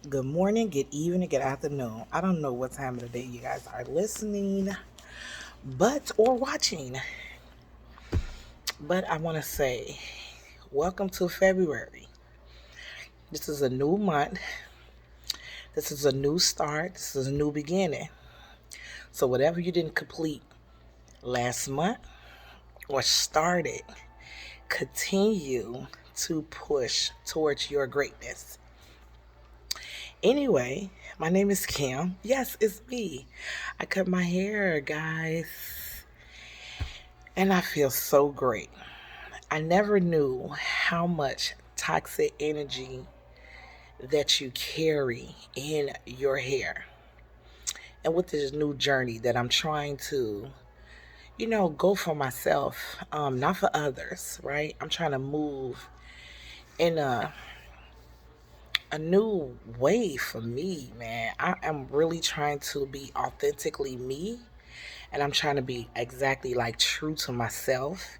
Good morning, good evening, good afternoon. I don't know what time of the day you guys are listening, or watching. But I want to say, welcome to February. This is a new month. This is a new start. This is a new beginning. So whatever you didn't complete last month or started, continue to push towards your greatness. Anyway, my name is Kim. Yes, it's me. I cut my hair, guys, and I feel so great. I never knew how much toxic energy that you carry in your hair. And with this new journey that I'm trying to, go for myself, not for others, right? I'm trying to move in a new way for me, man. I am really trying to be authentically me, and I'm trying to be exactly like true to myself.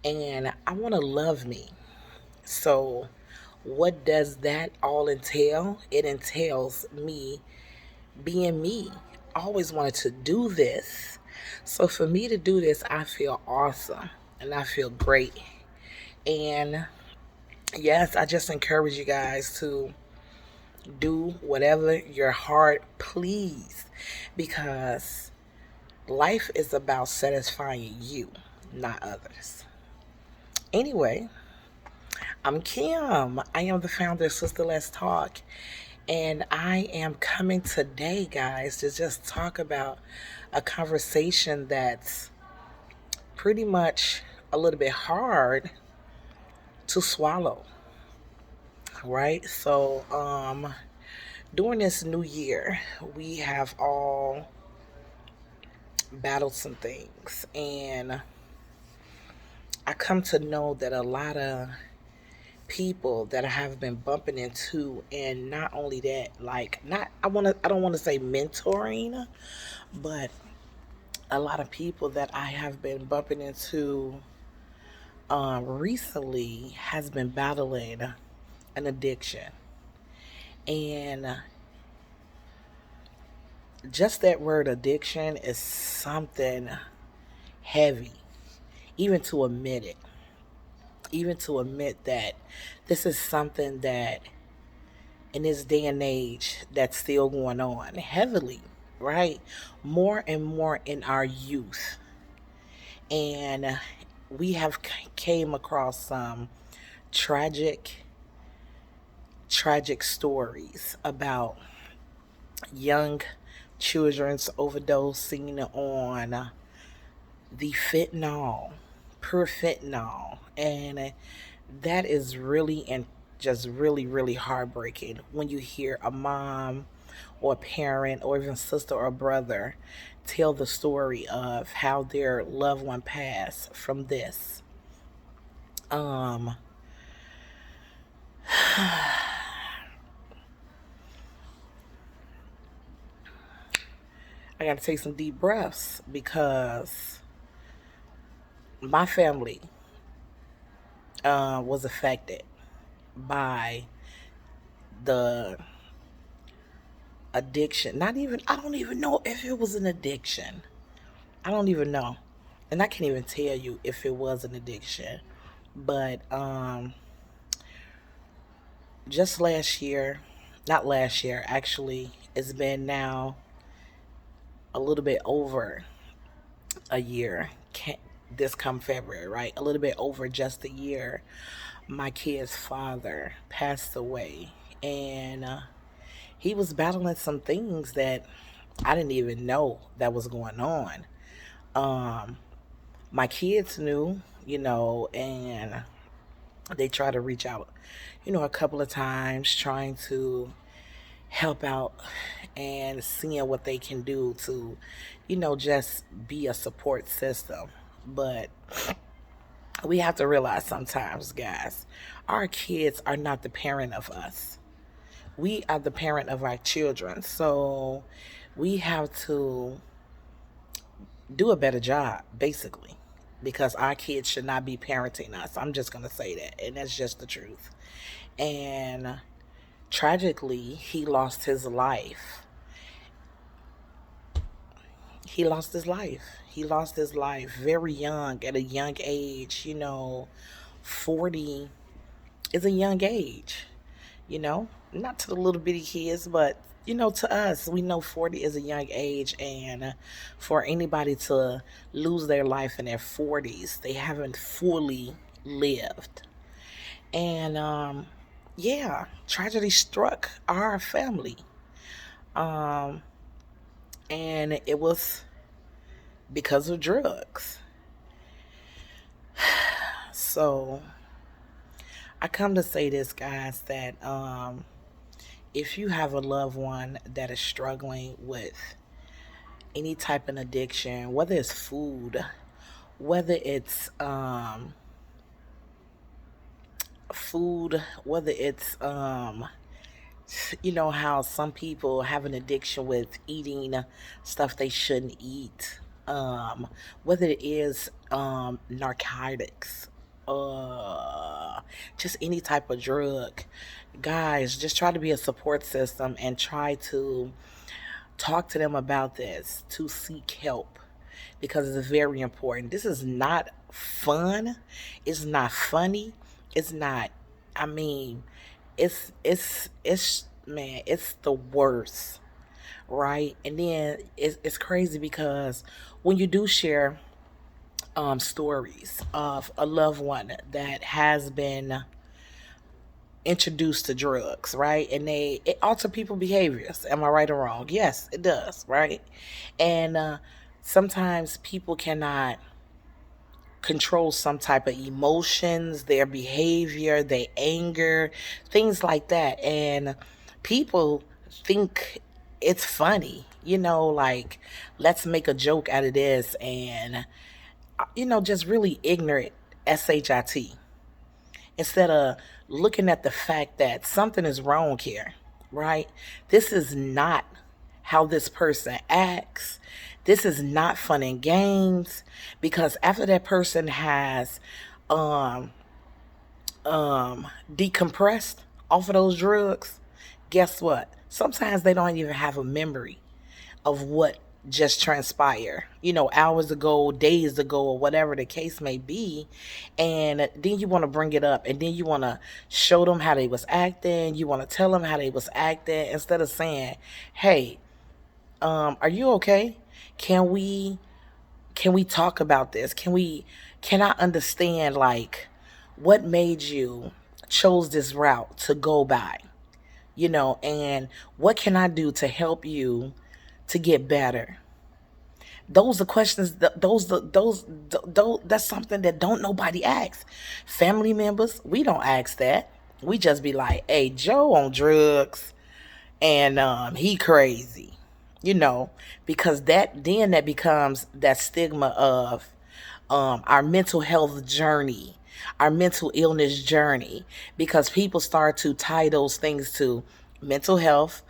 And I want to love me. So, what does that all entail? It entails me being me. I always wanted to do this. So, for me to do this, I feel awesome and I feel great. And yes, I just encourage you guys to do whatever your heart please because life is about satisfying you, not others. Anyway, I'm Kim. I am the founder of Sister Let's Talk. And I am coming today, guys, to just talk about a conversation that's pretty much a little bit hard to swallow, right? During this new year, we have all battled some things. And I come to know that a lot of people that I have been bumping into, and not only that, like, not I don't want to say mentoring, but a lot of people that I have been bumping into recently has been battling an addiction. And just that word addiction is something heavy, even to admit it. Even to admit that this is something that in this day and age that's still going on heavily, right? More and more in our youth. And we have came across some tragic tragic stories about young children's overdosing on the fentanyl, pure fentanyl. And that is really and just really, really heartbreaking when you hear a mom or a parent or even sister or brother tell the story of how their loved one passed from this. Um, I got to take some deep breaths because my family was affected by the addiction. Not even, I don't even know if it was an addiction. I don't even know. And I can't even tell you if it was an addiction. But just last year, not last year, actually, it's been now a little bit over a year. This come February, right? A little bit over just a year. My kid's father passed away. And he was battling some things that I didn't even know that was going on. Um, my kids knew, and they tried to reach out, a couple of times trying to help out and seeing what they can do to, just be a support system. But we have to realize sometimes, guys, our kids are not the parent of us. We are the parent of our children. So we have to do a better job, basically, because our kids should not be parenting us. I'm just going to say that. And that's just the truth. And Tragically, he lost his life. He lost his life very young, at a young age. 40 is a young age, not to the little bitty kids, but to us, we know 40 is a young age, and for anybody to lose their life in their 40s, they haven't fully lived. And yeah, tragedy struck our family. Um, and it was because of drugs. So I come to say this, guys, that if you have a loved one that is struggling with any type of addiction, whether it's food, whether it's whether it's how some people have an addiction with eating stuff they shouldn't eat, whether it is narcotics, just any type of drug. Guys, just try to be a support system and try to talk to them about this, to seek help, because it's very important. This is not fun. It's not funny. It's not, I mean, it's man, it's the worst, right? And then it's crazy because when you do share stories of a loved one that has been introduced to drugs, right? And it alter people behaviors. Am I right or wrong? Yes, it does, right? And sometimes people cannot control some type of emotions, their behavior, their anger, things like that. And people think it's funny, like, let's make a joke out of this, and just really ignorant shit, instead of looking at the fact that something is wrong here, right? This is not how this person acts. This is not fun and games, because after that person has um decompressed off of those drugs, guess what? Sometimes they don't even have a memory of what just transpired, hours ago, days ago, or whatever the case may be. And then you want to bring it up, and then you want to show them how they was acting. You want to tell them how they was acting, instead of saying, hey, are you okay? Can we talk about this? Can I understand, like, what made you chose this route to go by? And what can I do to help you to get better? Those are questions. That's something that don't nobody ask. Family members, we don't ask that. We just be like, "Hey, Joe on drugs, and he crazy," because that becomes that stigma of our mental health journey, our mental illness journey, because people start to tie those things to mental health,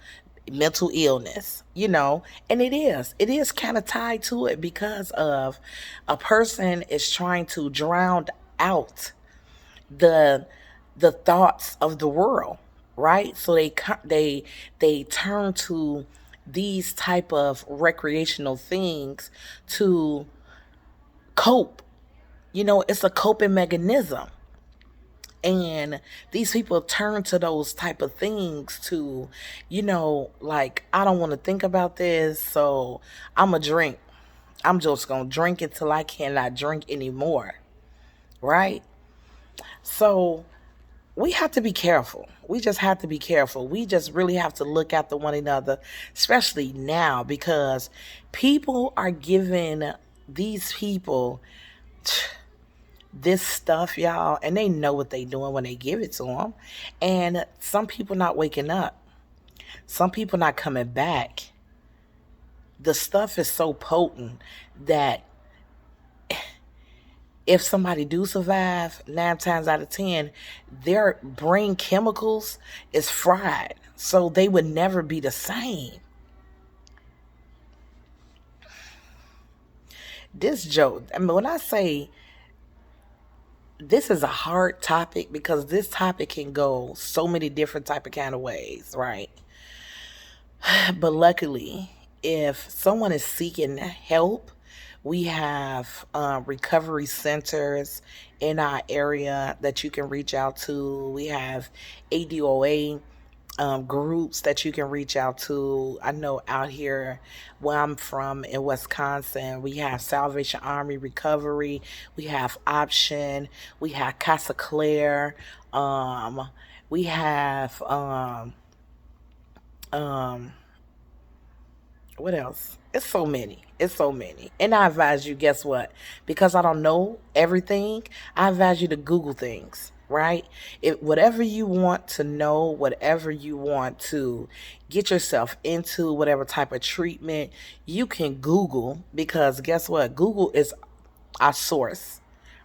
mental illness, and it is kind of tied to it, because of a person is trying to drown out the thoughts of the world, right? So they turn to these type of recreational things to cope. It's a coping mechanism. And these people turn to those type of things to, like, I don't want to think about this, so I'm a drink. I'm just gonna drink until I cannot drink anymore, right? So we have to be careful. We just have to be careful. We just really have to look after one another, especially now, because people are giving these people this stuff, y'all, and they know what they doing when they give it to them. And some people not waking up. Some people not coming back. The stuff is so potent that if somebody do survive, 9 times out of 10, their brain chemicals is fried. So they would never be the same. This joke, I mean, when I say this is a hard topic because this topic can go so many different type of kind of ways, right? But luckily, if someone is seeking help, we have recovery centers in our area that you can reach out to. We have ADOA groups that you can reach out to. I know out here where I'm from in Wisconsin, we have Salvation Army Recovery, we have Option, we have Casa Claire, we have um, what else? It's so many. It's so many. And I advise you, guess what? Because I don't know everything, I advise you to Google things, right? If whatever you want to know, whatever you want to get yourself into, whatever type of treatment, you can Google because guess what? Google is our source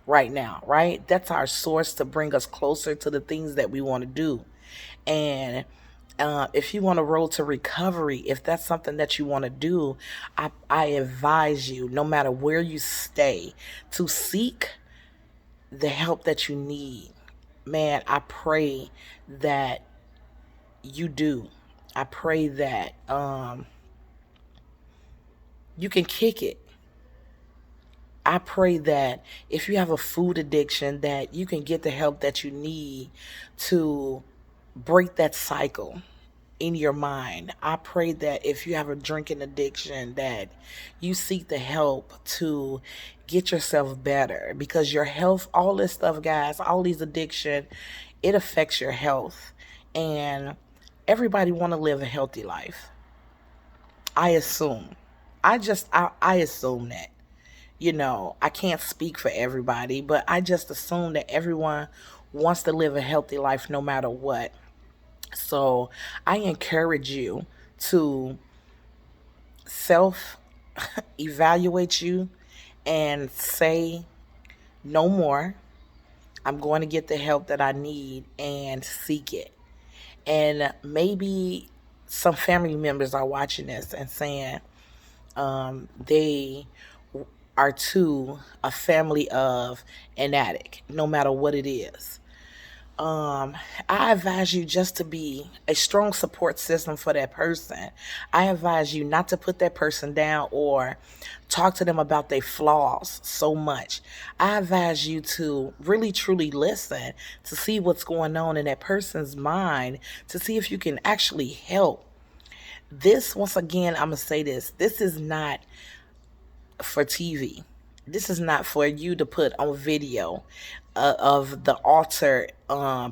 right now, right? That's our source to bring us closer to the things that we want to do. And if you want to roll to recovery, if that's something that you want to do, I advise you, no matter where you stay, to seek the help that you need. Man, I pray that you do. I pray that you can kick it. I pray that if you have a food addiction, that you can get the help that you need to break that cycle in your mind. I pray that if you have a drinking addiction, that you seek the help to get yourself better because your health, all this stuff, guys, all these addiction, it affects your health. And everybody want to live a healthy life. I assume. I assume that. I can't speak for everybody, but I just assume that everyone wants to live a healthy life no matter what. So I encourage you to self evaluate you and say, no more. I'm going to get the help that I need and seek it. And maybe some family members are watching this and saying they are to a family of an addict, no matter what it is. I advise you just to be a strong support system for that person. I advise you not to put that person down or talk to them about their flaws so much. I advise you to really truly listen to see what's going on in that person's mind to see if you can actually help. This, once again, I'm going to say this is not for TV. This is not for you to put on video of the altered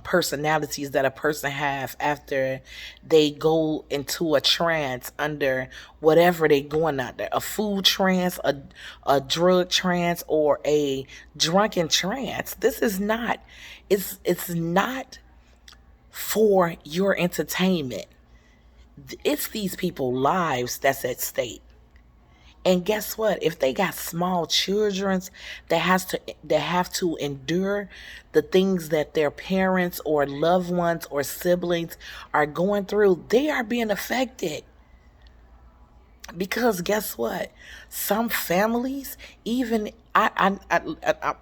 personalities that a person have after they go into a trance under whatever they going under, a food trance, a drug trance, or a drunken trance. This is not, it's not for your entertainment. It's these people's lives that's at stake. And guess what? If they got small children that have to endure the things that their parents or loved ones or siblings are going through, they are being affected. Because guess what? Some families, even I'm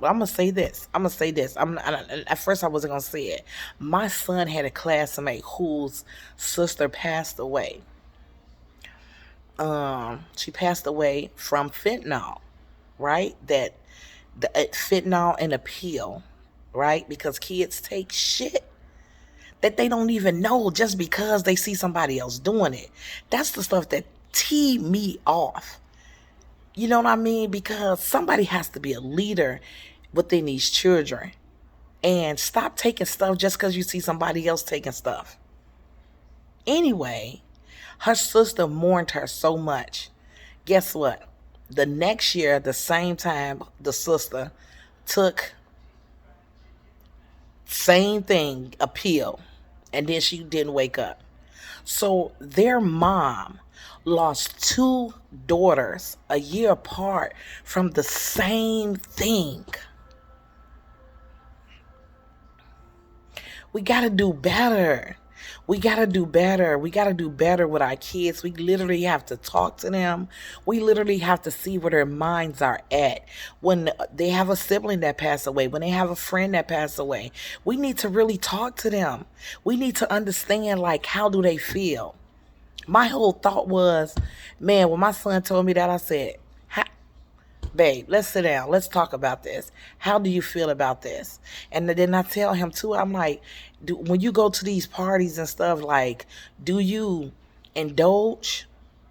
gonna say this. I'm gonna say this. At first I wasn't gonna say it. My son had a classmate whose sister passed away. She passed away from fentanyl, right? That the fentanyl and a pill, right? Because kids take shit that they don't even know just because they see somebody else doing it. That's the stuff that tee me off. You know what I mean? Because somebody has to be a leader within these children. And stop taking stuff just because you see somebody else taking stuff. Anyway, her sister mourned her so much. Guess what? The next year, at the same time, the sister took same thing, a pill, and then she didn't wake up. So their mom lost two daughters a year apart from the same thing. We got to do better. We got to do better. We got to do better with our kids. We literally have to talk to them. We literally have to see where their minds are at. When they have a sibling that passed away, when they have a friend that passed away, we need to really talk to them. We need to understand, like, how do they feel? My whole thought was, man, when my son told me that, I said, babe, let's sit down. Let's talk about this. How do you feel about this? And then I tell him too, I'm like, when you go to these parties and stuff, like, do you indulge?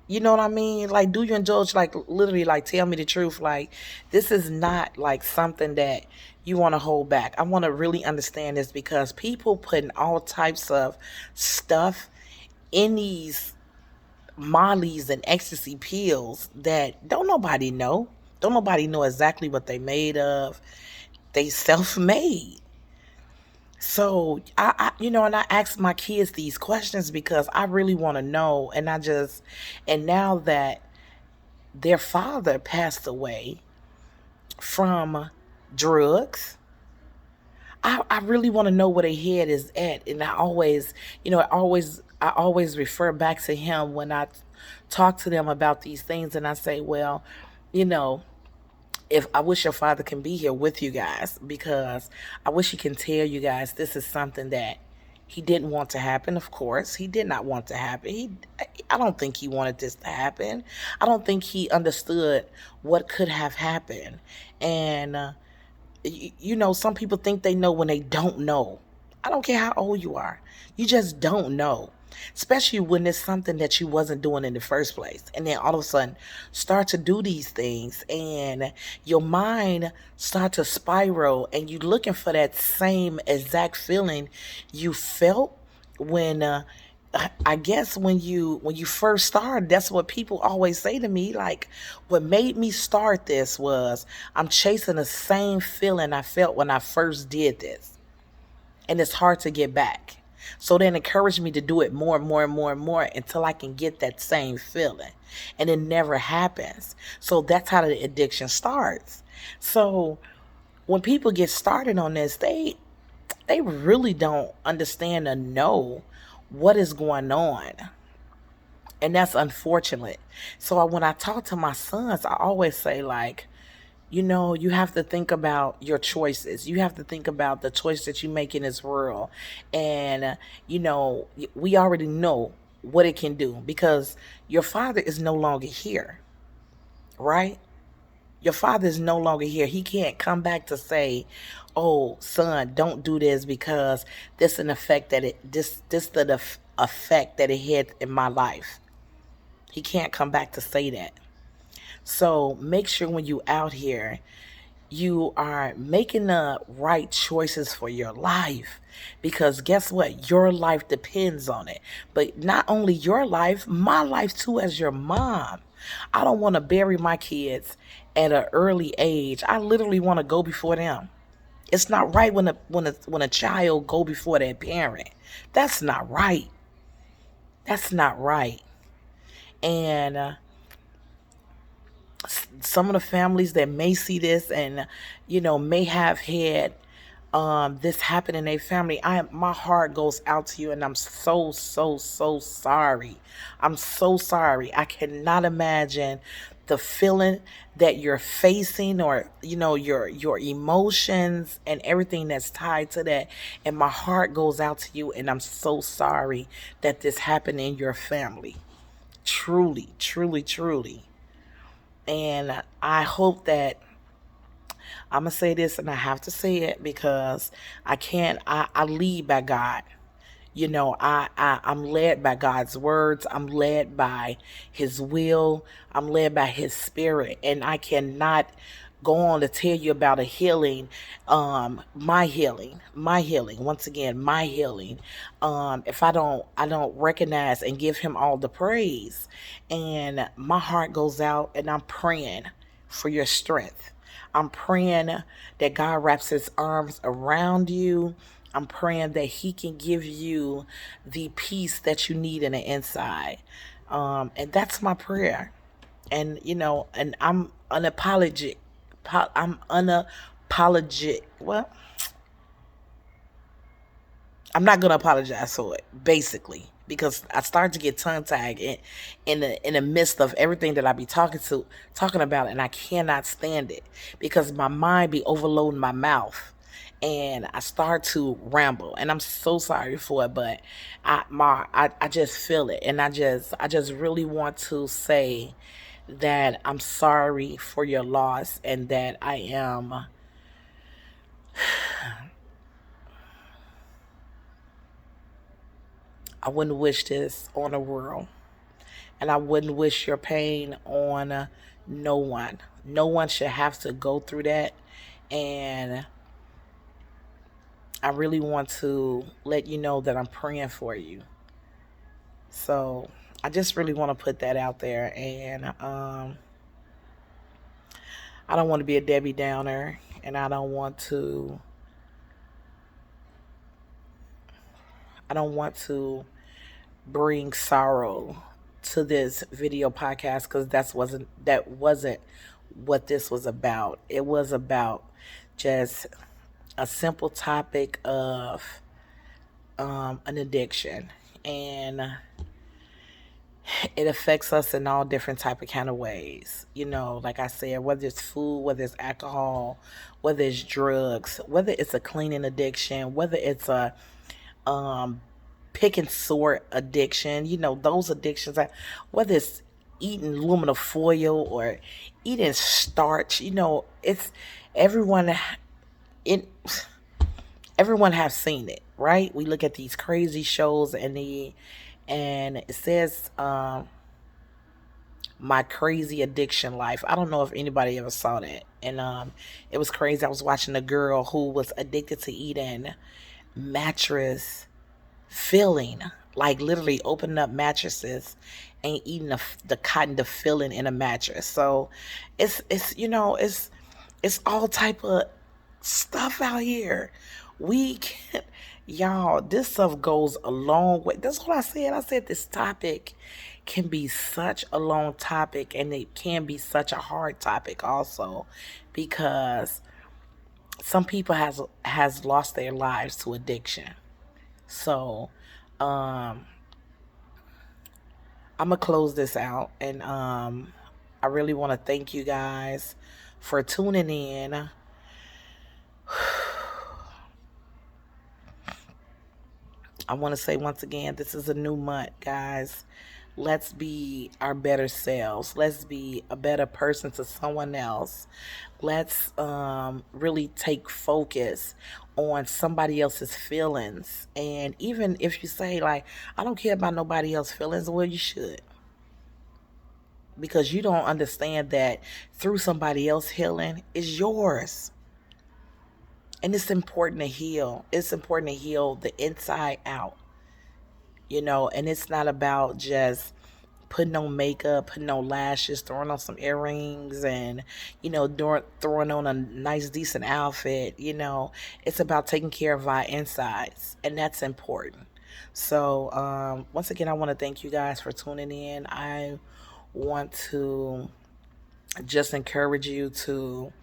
You know what I mean? Like, do you indulge? Like, literally, like, tell me the truth. Like, this is not like something that you want to hold back. I want to really understand this because people putting all types of stuff in these mollies and ecstasy pills that don't nobody know. Don't nobody know exactly what they made of. They self-made. So and I ask my kids these questions because I really want to know. And now that their father passed away from drugs, I really want to know where their head is at. And I always refer back to him when I talk to them about these things. And I say, well, you know, if I wish your father can be here with you guys, because I wish he can tell you guys this is something that he didn't want to happen. Of course, he did not want to happen. I don't think he wanted this to happen. I don't think he understood what could have happened. And some people think they know when they don't know. I don't care how old you are. You just don't know. Especially when it's something that you wasn't doing in the first place. And then all of a sudden start to do these things and your mind start to spiral and you looking for that same exact feeling you felt when I guess when you first started. That's what people always say to me. Like, what made me start this was I'm chasing the same feeling I felt when I first did this. And it's hard to get back. So then encourage me to do it more and more and more and more until I can get that same feeling. And it never happens. So that's how the addiction starts. So when people get started on this, they really don't understand or know what is going on. And that's unfortunate. So when I talk to my sons, I always say, like, you have to think about your choices. You have to think about the choice that you make in this world. And, we already know what it can do because your father is no longer here, right? Your father is no longer here. He can't come back to say, "Oh, son, don't do this because this the effect that it had in my life." He can't come back to say that. So make sure when you out here, you are making the right choices for your life. Because guess what? Your life depends on it. But not only your life, my life too as your mom. I don't want to bury my kids at an early age. I literally want to go before them. It's not right when a child go before their parent. That's not right. That's not right. And some of the families that may see this and may have had this happen in their family, my heart goes out to you, and I'm so sorry. I'm so sorry. I cannot imagine the feeling that you're facing, or your emotions and everything that's tied to that. And my heart goes out to you, and I'm so sorry that this happened in your family. Truly, truly, truly. And I hope that I'm going to say this, and I have to say it because I lead by God. I'm led by God's words. I'm led by his will. I'm led by his spirit. And I cannot go on to tell you about a healing, my healing, once again, my healing. If I don't recognize and give him all the praise. And my heart goes out, and I'm praying for your strength. I'm praying that God wraps his arms around you. I'm praying that he can give you the peace that you need in the inside. And that's my prayer. And, and I'm unapologetic. I'm unapologetic. Well, I'm not gonna apologize for it, basically, because I start to get tongue tied in the midst of everything that I be talking about, and I cannot stand it because my mind be overloading my mouth, and I start to ramble, and I'm so sorry for it, but I just feel it, and I just really want to say that I'm sorry for your loss, and that I wouldn't wish this on the world. And I wouldn't wish your pain on no one. No one should have to go through that. And I really want to let you know that I'm praying for you. So I just really want to put that out there. And I don't want to be a Debbie Downer. And I don't want to bring sorrow to this video podcast, because that wasn't what this was about. It was about just a simple topic of an addiction, and it affects us in all different type of kind of ways. Like I said, whether it's food, whether it's alcohol, whether it's drugs, whether it's a cleaning addiction, whether it's a um, pick and sort addiction, those addictions, whether it's eating aluminum foil or eating starch, it's everyone it everyone has seen it, right? We look at these crazy shows, and it says My Crazy Addiction Life. I don't know if anybody ever saw that. And it was crazy. I was watching a girl who was addicted to eating mattress filling, like literally opening up mattresses and eating the cotton, the filling in a mattress. So it's all type of stuff out here. We can Y'all, this stuff goes a long way. That's what I said. I said this topic can be such a long topic, and it can be such a hard topic also, because some people has lost their lives to addiction. So um I'm gonna close this out, and I really want to thank you guys for tuning in. I want to say once again, this is a new month, guys. Let's be our better selves. Let's be a better person to someone else. Let's really take focus on somebody else's feelings. And even if you say, like, I don't care about nobody else's feelings, well, you should. Because you don't understand that through somebody else healing is yours. And it's important to heal. It's important to heal the inside out, and it's not about just putting on makeup, putting on lashes, throwing on some earrings, and, throwing on a nice, decent outfit. It's about taking care of our insides, and that's important. So, once again, I want to thank you guys for tuning in. I want to just encourage you to,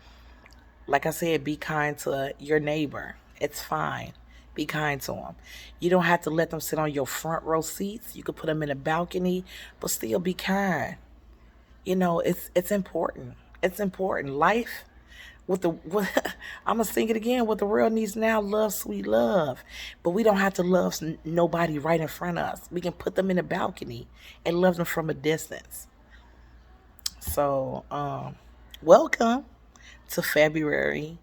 like I said, be kind to your neighbor. It's fine. Be kind to them. You don't have to let them sit on your front row seats. You could put them in a balcony, but still be kind. It's important. It's important. Life I'm gonna sing it again. What the world needs now, love, sweet love. But we don't have to love nobody right in front of us. We can put them in a balcony and love them from a distance. So, welcome to February.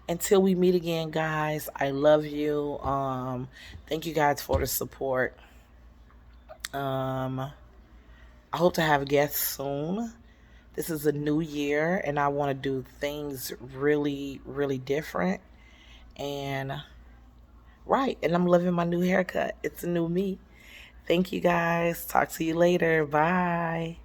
Until we meet again, guys, I love you. Thank you guys for the support. I hope to have guests soon. This is a new year, and I want to do things really, really different. And right, and I'm loving my new haircut. It's a new me. Thank you guys. Talk to you later. Bye.